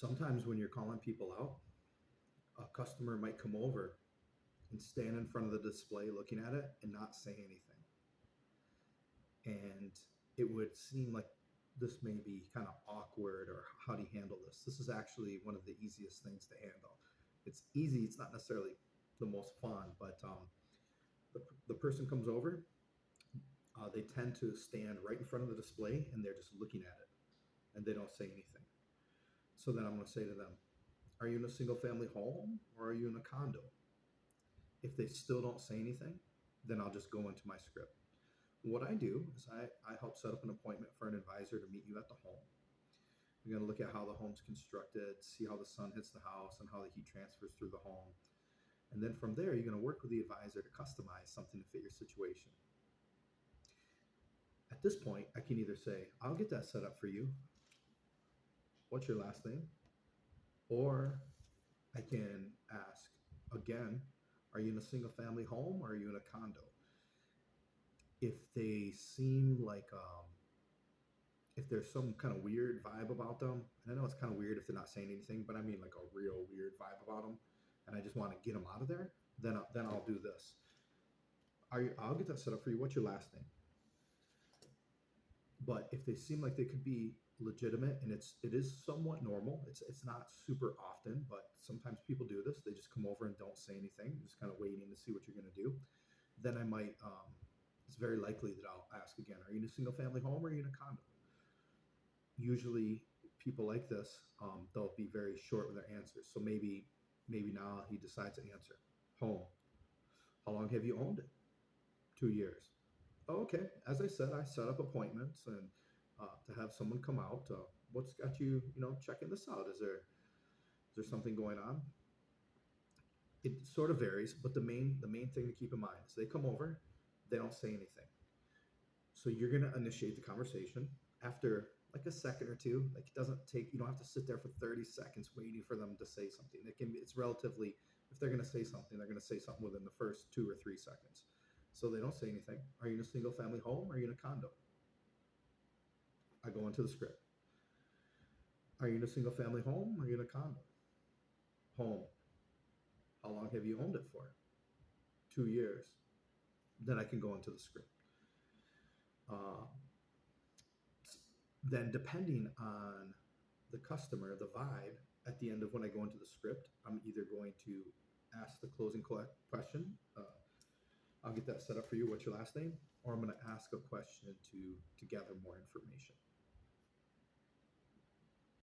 Sometimes when you're calling people out, a customer might come over and stand in front of the display looking at it and not say anything. And it would seem like this may be kind of awkward, or how do you handle this? This is actually one of the easiest things to handle. It's easy, it's not necessarily the most fun, but the person comes over, they tend to stand right in front of the display and they're just looking at it and they don't say anything. So then I'm going to say to them, are you in a single family home or are you in a condo? If they still don't say anything, then I'll just go into my script. What I do is I help set up an appointment for an advisor to meet you at the home. You're going to look at how the home's constructed, see how the sun hits the house and how the heat transfers through the home. And then from there, you're going to work with the advisor to customize something to fit your situation. At this point, I can either say, I'll get that set up for you. What's your last name? Or I can ask again, are you in a single family home or are you in a condo? If they seem like, if there's some kind of weird vibe about them, and I know it's kind of weird if they're not saying anything, but I mean like a real weird vibe about them, and I just want to get them out of there, then I'll do this. I'll get that set up for you. What's your last name? But if they seem like they could be legitimate, and it is somewhat normal, it's not super often, but sometimes people do this. They just come over and don't say anything, just kind of waiting to see what you're going to do. Then I might, it's very likely that I'll ask again, are you in a single family home or are you in a condo? Usually people like this, they'll be very short with their answers. So maybe now he decides to answer home. How long have you owned it? 2 years. Oh, okay. As I said, I set up appointments and to have someone come out. What's got you, checking this out? Is there something going on? It sort of varies, but the main thing to keep in mind is they come over, they don't say anything. So you're gonna initiate the conversation after like a second or two. Like it doesn't take, you don't have to sit there for 30 seconds waiting for them to say something. It's relatively, if they're gonna say something, they're gonna say something within the first 2 or 3 seconds. So they don't say anything. Are you in a single family home or are you in a condo? I go into the script. Are you in a single family home or are you in a condo? Home. How long have you owned it for? 2 years. Then I can go into the script. Uh, then depending on the customer, the vibe, at the end of when I go into the script, I'm either going to ask the closing question. I'll get that set up for you. What's your last name? Or I'm going to ask a question to gather more information.